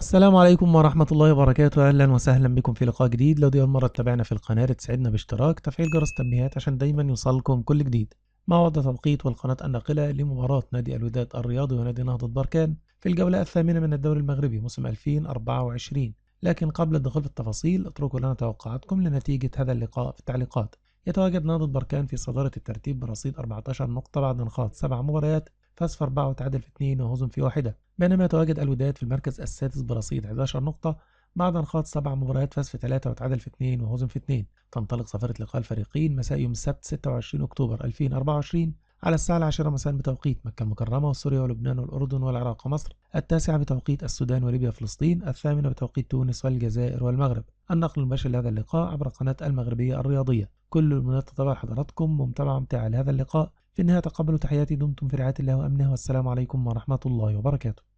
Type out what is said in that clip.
السلام عليكم ورحمة الله وبركاته. أهلا وسهلا بكم في لقاء جديد. لو دي أول مرة تتابعنا في القناة تسعدنا باشتراك تفعيل جرس التنبيهات عشان دايما يوصلكم كل جديد. موعد توقيت والقناة الناقلة لمباراة نادي الوداد الرياضي ونادي نهضة بركان في الجولة الثامنة من الدوري المغربي موسم 2024. لكن قبل الدخول في التفاصيل اتركوا لنا توقعاتكم لنتيجة هذا اللقاء في التعليقات. يتواجد نهضة بركان في صدارة الترتيب برصيد 14 نقطة بعد انخاض 7 مباريات، فاز في 4 وتعادل في 2 وهزم في 1. بينما يتواجد الوداد في المركز السادس برصيد 11 نقطة بعد انخاض 7 مباريات، فاز في 3 وتعادل في 2 وهزم في 2. تنطلق صفارة لقاء الفريقين مساء يوم السبت 26 أكتوبر 2024 على الساعة 10 مساء بتوقيت مكة المكرمة وسوريا ولبنان والأردن والعراق ومصر، 9 بتوقيت السودان وليبيا وفلسطين، 8 بتوقيت تونس والجزائر والمغرب. النقل المباشر لهذا اللقاء عبر قناة المغربية الرياضية. كل المنات تتابع حضراتكم ومتابعة ممتعة لهذا اللقاء. في النهاية تقبلوا تحياتي، دمتم في رعاية الله وأمنه، والسلام عليكم ورحمة الله وبركاته.